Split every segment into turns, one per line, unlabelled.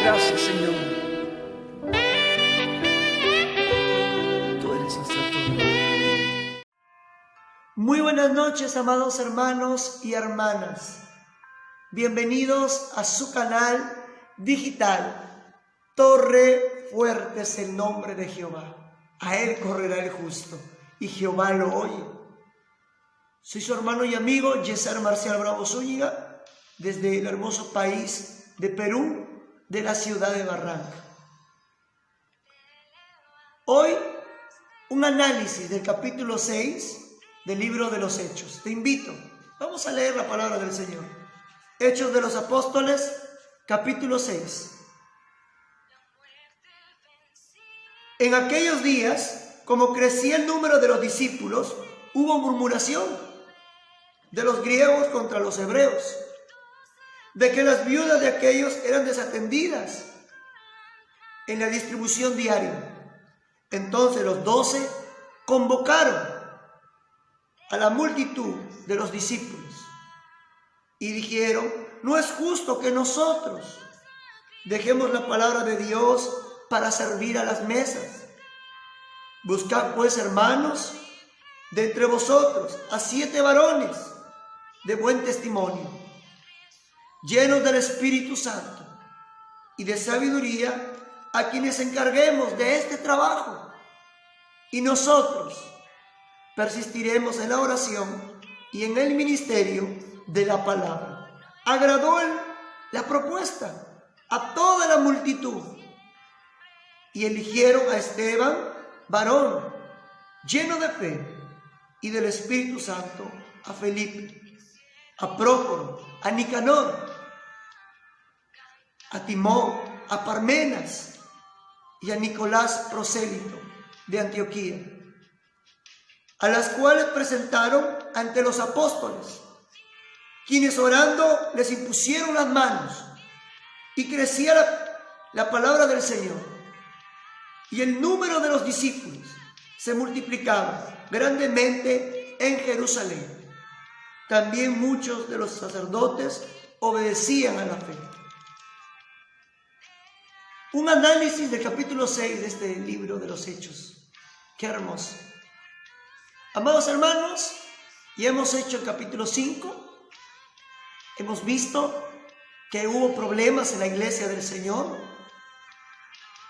Gracias, Señor. Tú eres el Santo.
Muy buenas noches, amados hermanos y hermanas. Bienvenidos a su canal digital. Torre fuerte es el nombre de Jehová. A él correrá el justo y Jehová lo oye. Soy su hermano y amigo Yeser Marcial Bravo Zúñiga, desde el hermoso país de Perú, de la ciudad de Barranca. Hoy, un análisis del capítulo 6 del libro de los Hechos. Te invito, vamos a leer la palabra del Señor. Hechos de los Apóstoles, capítulo 6. En aquellos días, como crecía el número de los discípulos, hubo murmuración de los griegos contra los hebreos, de que las viudas de aquellos eran desatendidas en la distribución diaria. Entonces los 12 convocaron a la multitud de los discípulos y dijeron: no es justo que nosotros dejemos la palabra de Dios para servir a las mesas. Buscad pues, hermanos, de entre vosotros a 7 varones de buen testimonio, llenos del Espíritu Santo y de sabiduría, a quienes encarguemos de este trabajo, y nosotros persistiremos en la oración y en el ministerio de la palabra. Agradó la propuesta a toda la multitud, y eligieron a Esteban, varón lleno de fe y del Espíritu Santo, a Felipe, a Prócoro, a Nicanor, a Timón, a Parmenas y a Nicolás prosélito de Antioquía, a las cuales presentaron ante los apóstoles, quienes orando les impusieron las manos, y crecía la palabra del Señor, y el número de los discípulos se multiplicaba grandemente en Jerusalén. También muchos de los sacerdotes obedecían a la fe. Un análisis del capítulo 6 de este libro de los Hechos. Qué hermoso. Amados hermanos, ya hemos hecho el capítulo 5. Hemos visto que hubo problemas en la iglesia del Señor.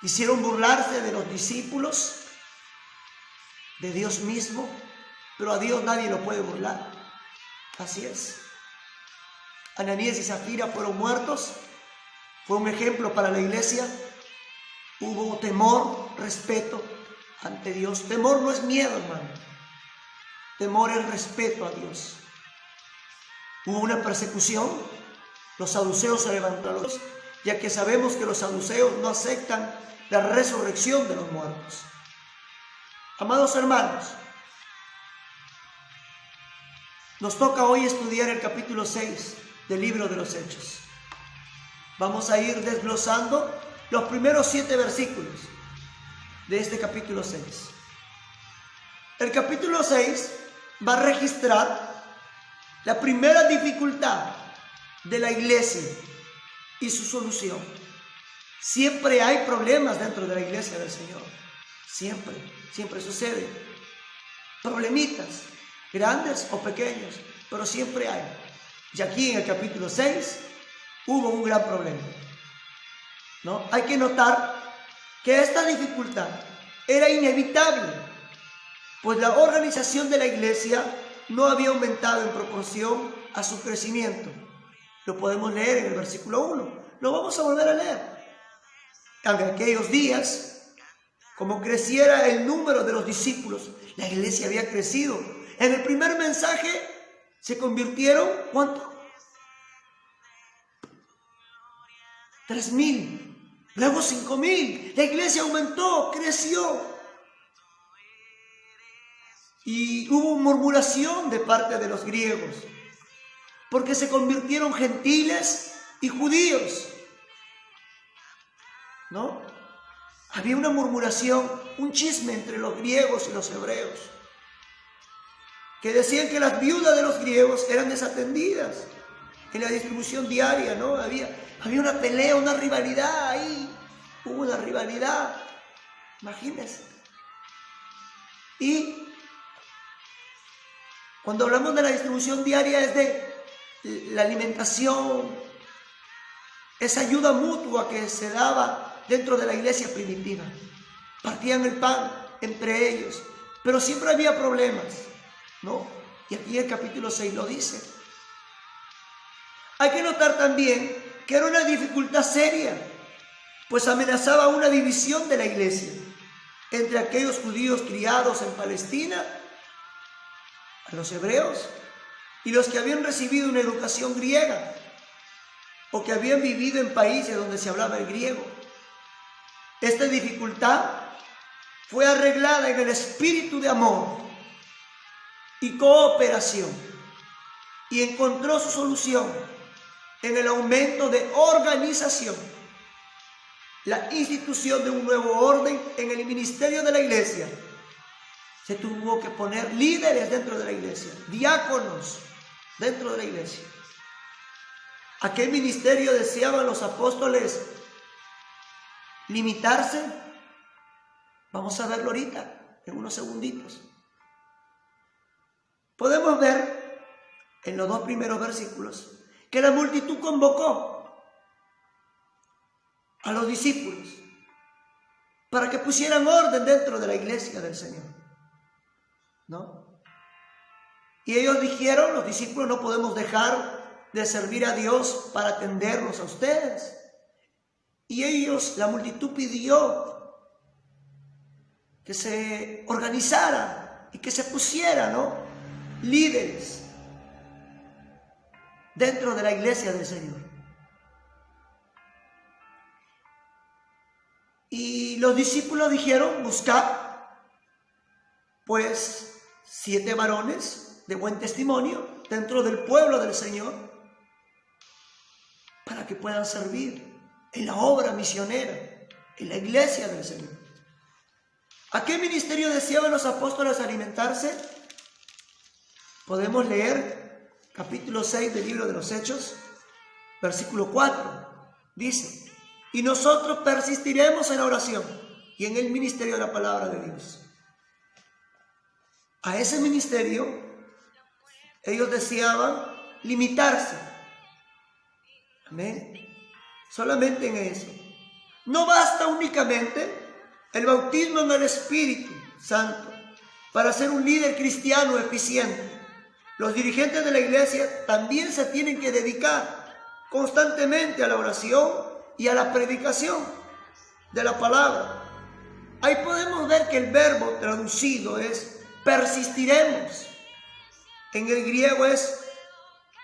Quisieron burlarse de los discípulos, de Dios mismo, pero a Dios nadie lo puede burlar. Así es. Ananías y Zafira fueron muertos. Fue un ejemplo para la iglesia. Hubo temor, respeto ante Dios. Temor no es miedo, hermano. Temor es respeto a Dios. Hubo una persecución. Los saduceos se levantaron, ya que sabemos que los saduceos no aceptan la resurrección de los muertos. Amados hermanos, nos toca hoy estudiar el capítulo 6 del libro de los Hechos. Vamos a ir desglosando los primeros 7 versículos de este capítulo 6. El capítulo 6 va a registrar la primera dificultad de la iglesia y su solución. Siempre hay problemas dentro de la iglesia del Señor. Siempre sucede. Problemitas, grandes o pequeños, pero siempre hay. Y aquí en el capítulo 6 hubo un gran problema, ¿no? Hay que notar que esta dificultad era inevitable, pues la organización de la iglesia no había aumentado en proporción a su crecimiento. Lo podemos leer en el versículo 1. Lo vamos a volver a leer. En aquellos días, como creciera el número de los discípulos, la iglesia había crecido. En el primer mensaje se convirtieron, ¿cuánto? 3,000, luego 5,000. La iglesia aumentó, creció. Y hubo murmuración de parte de los griegos, porque se convirtieron gentiles y judíos, ¿no? Había una murmuración, un chisme entre los griegos y los hebreos, que decían que las viudas de los griegos eran desatendidas en la distribución diaria, ¿no? Había una pelea, una rivalidad ahí. Hubo una rivalidad, imagínense. Y cuando hablamos de la distribución diaria es de la alimentación, esa ayuda mutua que se daba dentro de la iglesia primitiva. Partían el pan entre ellos, pero siempre había problemas, ¿no? Y aquí el capítulo 6 lo dice. Hay que notar también que era una dificultad seria, pues amenazaba una división de la iglesia entre aquellos judíos criados en Palestina, a los hebreos, y los que habían recibido una educación griega o que habían vivido en países donde se hablaba el griego. Esta dificultad fue arreglada en el espíritu de amor y cooperación y encontró su solución en el aumento de organización, la institución de un nuevo orden en el ministerio de la iglesia. Se tuvo que poner líderes dentro de la iglesia, diáconos dentro de la iglesia. ¿A qué ministerio deseaban los apóstoles limitarse? Vamos a verlo ahorita, en unos segunditos. Podemos ver en los 2 primeros versículos que la multitud convocó a los discípulos para que pusieran orden dentro de la iglesia del Señor, ¿no? Y ellos dijeron, los discípulos, no podemos dejar de servir a Dios para atendernos a ustedes. Y ellos, la multitud, pidió que se organizara y que se pusiera, ¿no?, líderes dentro de la iglesia del Señor. Y los discípulos dijeron, buscad pues 7 varones de buen testimonio dentro del pueblo del Señor para que puedan servir en la obra misionera, en la iglesia del Señor. ¿A qué ministerio deseaban los apóstoles alimentarse? Podemos leer capítulo 6 del libro de los Hechos, versículo 4. Dice, y nosotros persistiremos en la oración y en el ministerio de la palabra de Dios. A ese ministerio ellos deseaban limitarse. Amén. Solamente en eso. No basta únicamente el bautismo en el Espíritu Santo para ser un líder cristiano eficiente. Los dirigentes de la iglesia también se tienen que dedicar constantemente a la oración y a la predicación de la palabra. Ahí podemos ver que el verbo traducido es persistiremos. En el griego es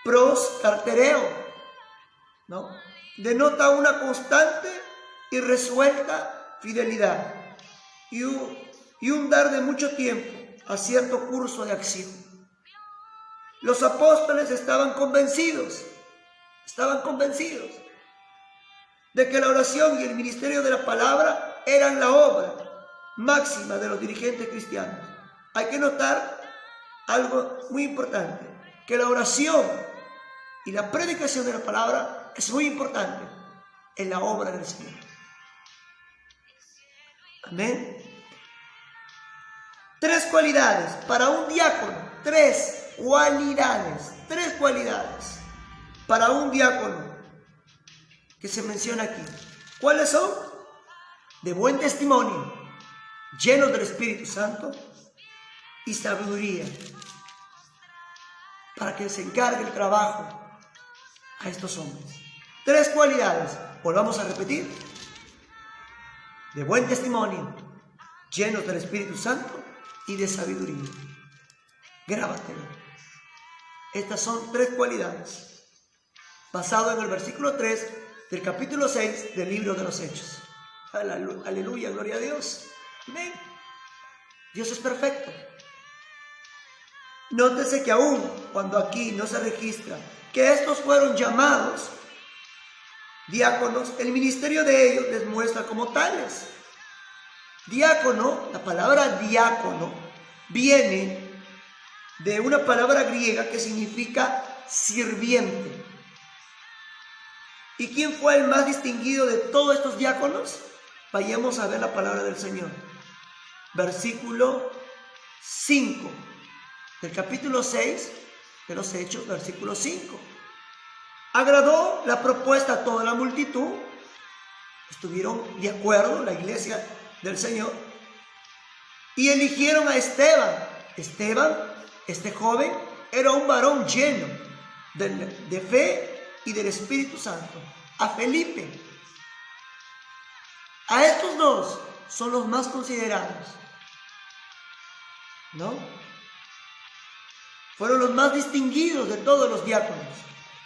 proscartereo, ¿no? Denota una constante y resuelta fidelidad y un dar de mucho tiempo a cierto curso de acción. Los apóstoles estaban convencidos de que la oración y el ministerio de la palabra eran la obra máxima de los dirigentes cristianos. Hay que notar algo muy importante, que la oración y la predicación de la palabra es muy importante en la obra del Señor. Amén. 3 cualidades para un diácono, 3 cualidades para un diácono que se menciona aquí. ¿Cuáles son? De buen testimonio, lleno del Espíritu Santo y sabiduría, para que se encargue el trabajo a estos hombres. 3 cualidades, volvamos a repetir: de buen testimonio, llenos del Espíritu Santo y de sabiduría. Grábatelo. Estas son 3 cualidades, basado en el versículo 3 del capítulo 6 del libro de los Hechos. Aleluya, gloria a Dios. Amén. Dios es perfecto. Nótese que aún cuando aquí no se registra que estos fueron llamados diáconos, el ministerio de ellos les muestra como tales. Diácono, la palabra diácono viene de una palabra griega que significa sirviente. ¿Y quién fue el más distinguido de todos estos diáconos? Vayamos a ver la palabra del Señor. Versículo 5 del capítulo 6 de los Hechos, versículo 5. Agradó la propuesta a toda la multitud. Estuvieron de acuerdo la iglesia del Señor y eligieron a Esteban. Esteban, este joven, era un varón lleno de fe y del Espíritu Santo. A Felipe. A estos dos son los más considerados, ¿no? Fueron los más distinguidos de todos los diáconos.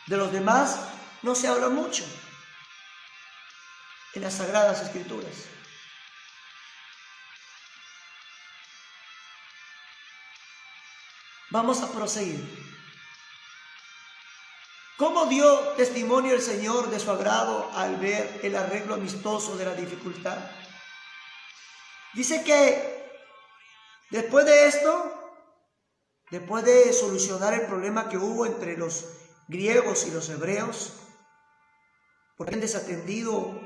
De los demás no se habla mucho en las Sagradas Escrituras. Vamos a proseguir. ¿Cómo dio testimonio el Señor de su agrado al ver el arreglo amistoso de la dificultad? Dice que después de esto, después de solucionar el problema que hubo entre los griegos y los hebreos, porque han desatendido,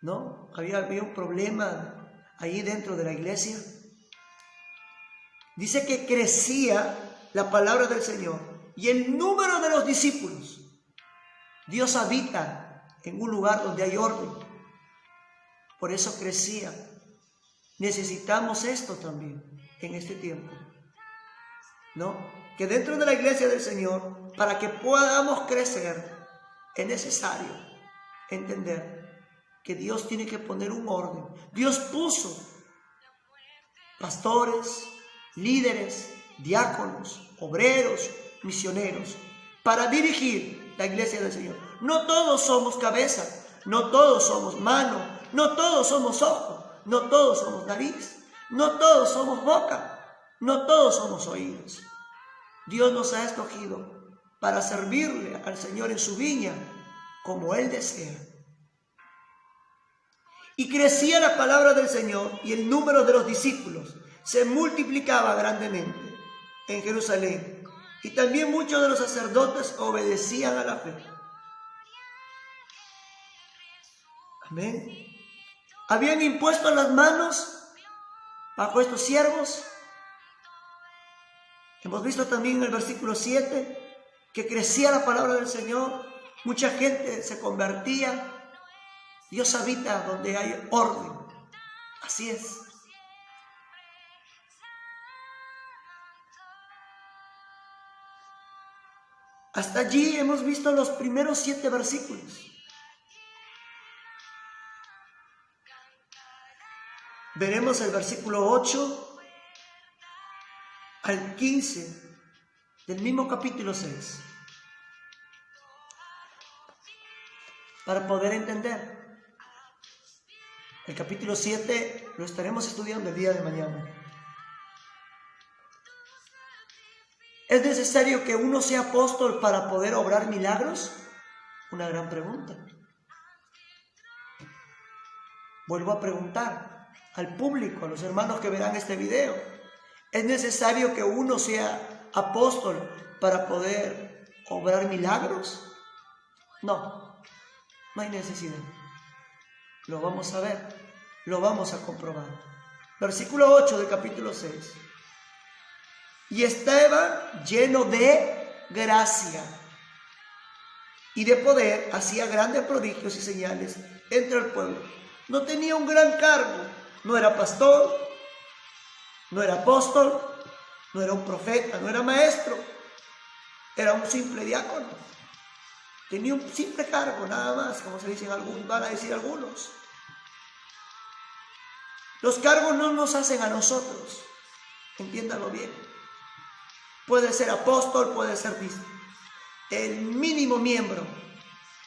¿no? Había un problema ahí dentro de la iglesia. Dice que crecía la palabra del Señor y el número de los discípulos. Dios habita en un lugar donde hay orden. Por eso crecía. Necesitamos esto también en este tiempo, ¿no? Que dentro de la iglesia del Señor, para que podamos crecer, es necesario entender que Dios tiene que poner un orden. Dios puso pastores, líderes, diáconos, obreros, misioneros, para dirigir la iglesia del Señor. No todos somos cabeza, no todos somos mano, no todos somos ojo, no todos somos nariz, no todos somos boca, no todos somos oídos. Dios nos ha escogido para servirle al Señor en su viña como Él desea. Y crecía la palabra del Señor y el número de los discípulos se multiplicaba grandemente en Jerusalén, y también muchos de los sacerdotes obedecían a la fe. Amén. Habían impuesto las manos bajo estos siervos. Hemos visto también en el versículo 7 que crecía la palabra del Señor, mucha gente se convertía. Dios habita donde hay orden. Así es. Hasta allí hemos visto los primeros 7 versículos. Veremos el versículo 8 al 15 del mismo capítulo 6 para poder entender. El capítulo 7 lo estaremos estudiando el día de mañana. ¿Es necesario que uno sea apóstol para poder obrar milagros? Una gran pregunta. Vuelvo a preguntar al público, a los hermanos que verán este video. ¿Es necesario que uno sea apóstol para poder obrar milagros? No, no hay necesidad. Lo vamos a ver, lo vamos a comprobar. Versículo 8 del capítulo 6. Y Esteban, lleno de gracia y de poder, hacía grandes prodigios y señales entre el pueblo. No tenía un gran cargo, no era pastor, no era apóstol, no era un profeta, no era maestro, era un simple diácono. Tenía un simple cargo, nada más, como se dicen algunos, van a decir algunos. Los cargos no nos hacen a nosotros, entiéndalo bien. Puede ser apóstol, puede ser el mínimo miembro,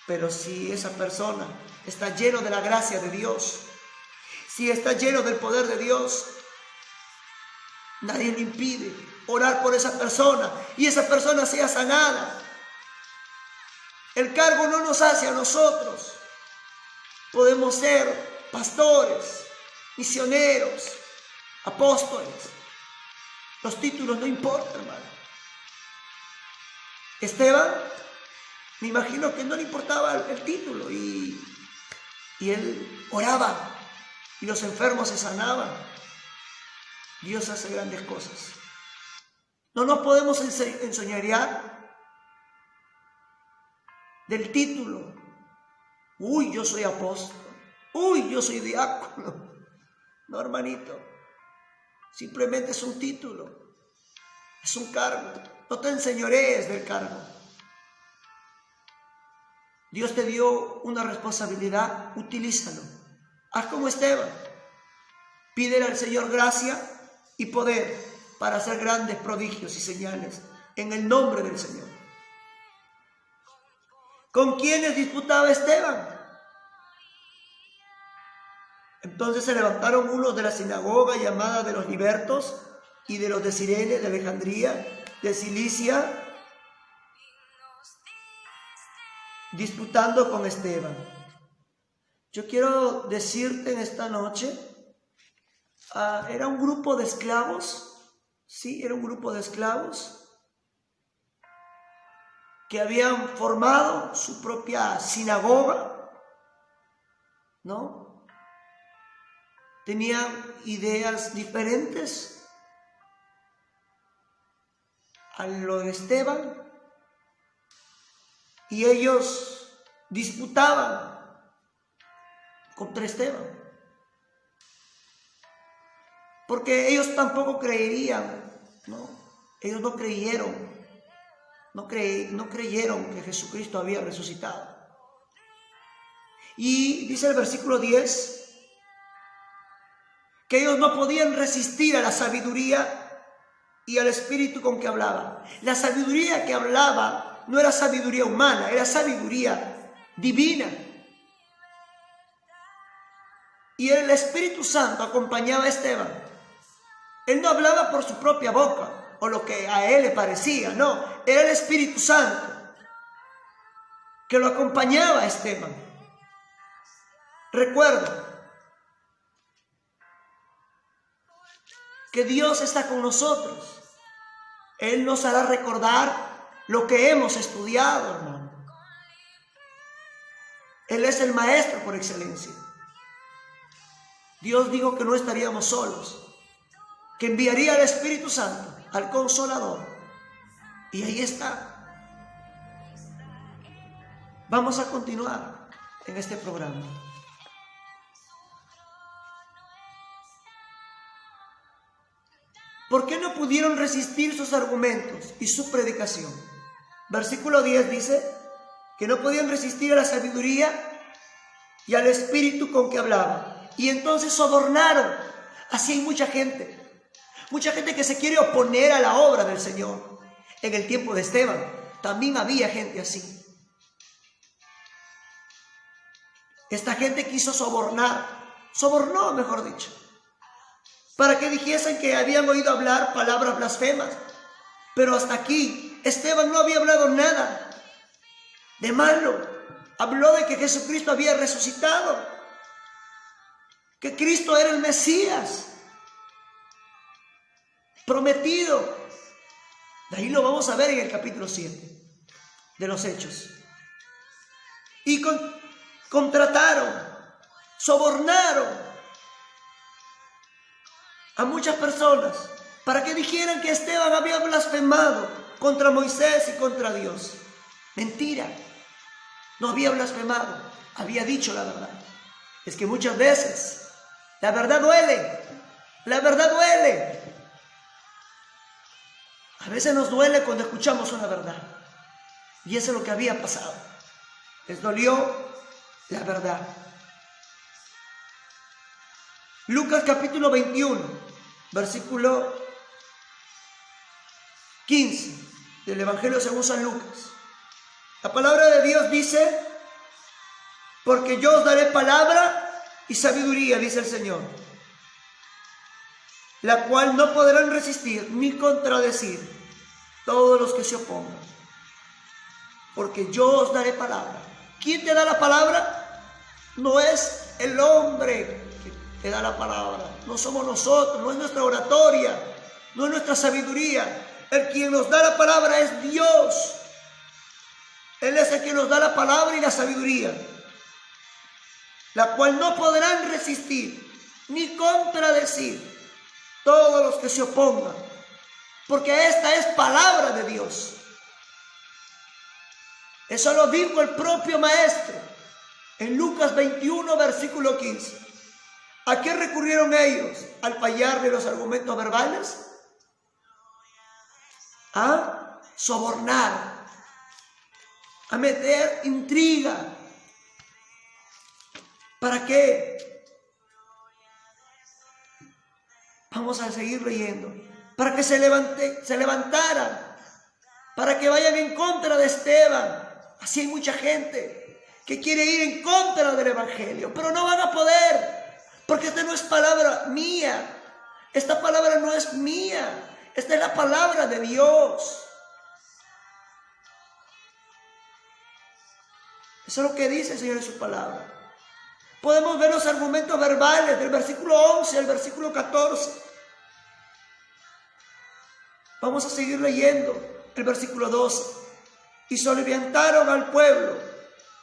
pero si esa persona está lleno de la gracia de Dios, si está lleno del poder de Dios, nadie le impide orar por esa persona y esa persona sea sanada. El cargo no nos hace a nosotros. Podemos ser pastores, misioneros, apóstoles. Los títulos no importan, hermano. Esteban Me imagino que no le importaba el título y él oraba y los enfermos se sanaban. Dios hace grandes cosas. No nos podemos ensoñarear del título. Uy, yo soy apóstol. Uy, yo soy diácono. No, hermanito. Simplemente es un título. Es un cargo. No te enseñorees del cargo. Dios te dio una responsabilidad, utilízalo. Haz como Esteban. Pídele al Señor gracia y poder para hacer grandes prodigios y señales en el nombre del Señor. ¿Con quiénes disputaba Esteban? Entonces se levantaron unos de la sinagoga llamada de los libertos y de los de Cirene, de Alejandría, de Cilicia, disputando con Esteban. Yo quiero decirte en esta noche, era un grupo de esclavos, sí, era un grupo de esclavos que habían formado su propia sinagoga, ¿no? Tenían ideas diferentes a lo de Esteban y ellos disputaban contra Esteban porque ellos tampoco creerían, ¿no? Ellos no creyeron que Jesucristo había resucitado. Y dice el versículo 10 que ellos no podían resistir a la sabiduría y al espíritu con que hablaba. La sabiduría que hablaba no era sabiduría humana, era sabiduría divina. Y el Espíritu Santo acompañaba a Esteban. Él no hablaba por su propia boca o lo que a él le parecía, no, era el Espíritu Santo que lo acompañaba a Esteban. Recuerda que Dios está con nosotros. Él nos hará recordar lo que hemos estudiado, hermano. Él es el maestro por excelencia. Dios dijo que no estaríamos solos, que enviaría al Espíritu Santo, al Consolador. Y ahí está. Vamos a continuar en este programa. ¿Por qué no pudieron resistir sus argumentos y su predicación? Versículo 10 dice que no podían resistir a la sabiduría y al espíritu con que hablaba. Y entonces sobornaron. Así hay mucha gente que se quiere oponer a la obra del Señor. En el tiempo de Esteban también había gente así. Esta gente quiso sobornó, mejor dicho, para que dijesen que habían oído hablar palabras blasfemas. Pero hasta aquí Esteban no había hablado nada de malo. Habló de que Jesucristo había resucitado, que Cristo era el Mesías prometido. De ahí lo vamos a ver en el capítulo 7 de los Hechos. Y contrataron, sobornaron a muchas personas para que dijeran que Esteban había blasfemado contra Moisés y contra Dios. Mentira, no había blasfemado, había dicho la verdad. Es que muchas veces la verdad duele, la verdad duele. A veces nos duele cuando escuchamos una verdad. Y eso es lo que había pasado. Les dolió la verdad. Lucas capítulo 21, versículo 15 del Evangelio según San Lucas. La palabra de Dios dice: porque yo os daré palabra y sabiduría, dice el Señor, la cual no podrán resistir ni contradecir todos los que se opongan. Porque yo os daré palabra. ¿Quién te da la palabra? No es el hombre que te da la palabra, no somos nosotros, no es nuestra oratoria, no es nuestra sabiduría. El quien nos da la palabra es Dios. Él es el que nos da la palabra y la sabiduría, la cual no podrán resistir ni contradecir todos los que se opongan, porque esta es palabra de Dios. Eso lo dijo el propio Maestro en Lucas 21, versículo 15. ¿A qué recurrieron ellos al fallarle los argumentos verbales? A sobornar, a meter intriga. ¿Para qué? Vamos a seguir leyendo. Para que se levantaran, para que vayan en contra de Esteban. Así hay mucha gente que quiere ir en contra del Evangelio, pero no van a poder, porque esta no es palabra mía. Esta palabra no es mía. Esta es la palabra de Dios. Eso es lo que dice el Señor en su palabra. Podemos ver los argumentos verbales del versículo 11 al versículo 14. Vamos a seguir leyendo el versículo 12. Y soliviantaron al pueblo,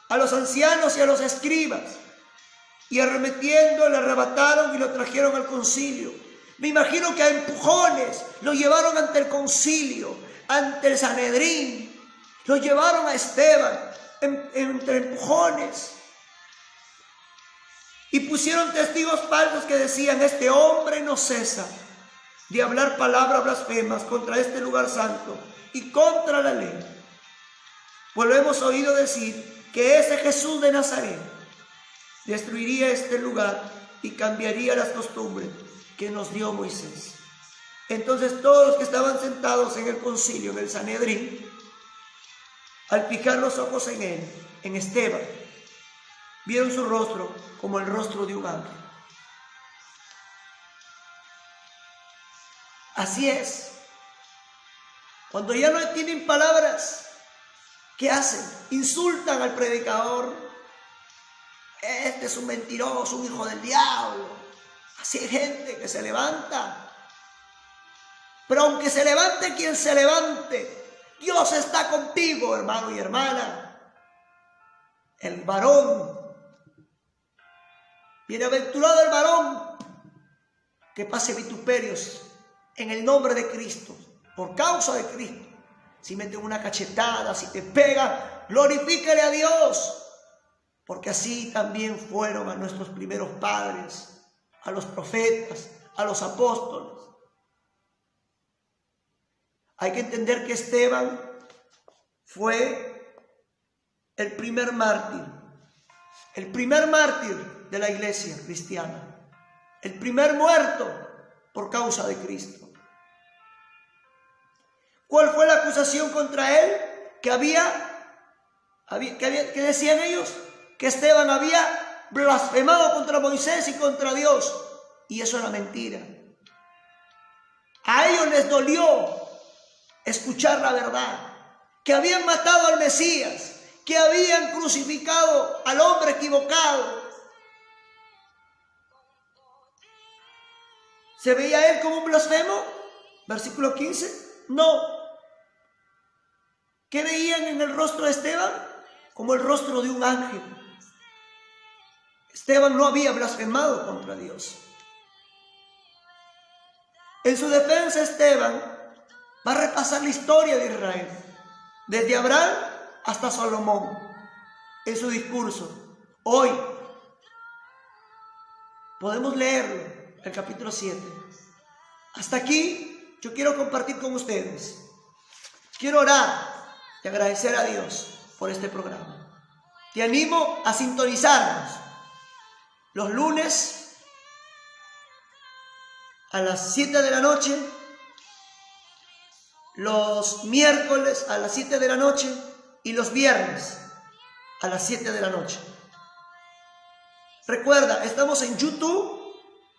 a los ancianos y a los escribas, y arremetiendo le arrebataron y lo trajeron al concilio. Me imagino que a empujones lo llevaron ante el concilio, ante el Sanedrín. Lo llevaron a Esteban entre empujones. Y pusieron testigos falsos que decían: este hombre no cesa de hablar palabras blasfemas contra este lugar santo y contra la ley. Pues lo hemos oído decir que ese Jesús de Nazaret destruiría este lugar y cambiaría las costumbres que nos dio Moisés. Entonces todos los que estaban sentados en el concilio, en el Sanedrín, al fijar los ojos en él, en Esteban, vieron su rostro como el rostro de un ángel. Así es. Cuando ya no tienen palabras, ¿qué hacen? Insultan al predicador. Este es un mentiroso, un hijo del diablo. Así hay gente que se levanta. Pero aunque se levante quien se levante, Dios está contigo, hermano y hermana. El varón. Bienaventurado el varón que pase vituperios en el nombre de Cristo, por causa de Cristo. Si meten una cachetada, si te pega, glorifícale a Dios, porque así también fueron a nuestros primeros padres, a los profetas, a los apóstoles. Hay que entender que Esteban fue el primer mártir de la iglesia cristiana, el primer muerto por causa de Cristo. ¿Cuál fue la acusación contra él? Que decían ellos que Esteban había blasfemado contra Moisés y contra Dios. Y eso era mentira. A ellos les dolió escuchar la verdad, que habían matado al Mesías, que habían crucificado al hombre equivocado. ¿Se veía él como un blasfemo? Versículo 15. No. ¿Qué veían en el rostro de Esteban? Como el rostro de un ángel. Esteban no había blasfemado contra Dios. En su defensa, Esteban va a repasar la historia de Israel, desde Abraham hasta Salomón, en su discurso. Hoy podemos leerlo, el capítulo 7. Hasta aquí yo quiero compartir con ustedes. Quiero orar y agradecer a Dios por este programa. Te animo a sintonizarnos los lunes a las 7 de la noche, los miércoles a las 7 de la noche y los viernes a las 7 de la noche. Recuerda, estamos en YouTube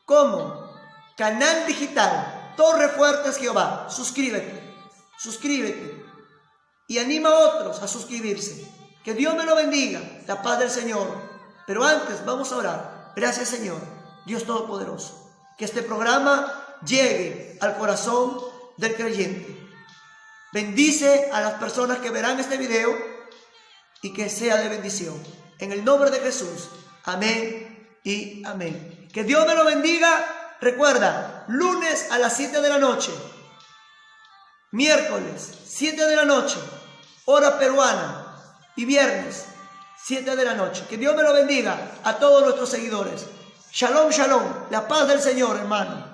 como Canal Digital Torre Fuertes Jehová. Suscríbete y anima a otros a suscribirse. Que Dios me lo bendiga, la paz del Señor. Pero antes vamos a orar. Gracias, Señor, Dios Todopoderoso, que este programa llegue al corazón del creyente. Bendice a las personas que verán este video y que sea de bendición. En el nombre de Jesús. Amén y amén. Que Dios me lo bendiga. Recuerda, lunes a las 7 de la noche. Miércoles, 7 de la noche, hora peruana. Y viernes, 7 de la noche. Que Dios me lo bendiga a todos nuestros seguidores. Shalom, shalom. La paz del Señor, hermano.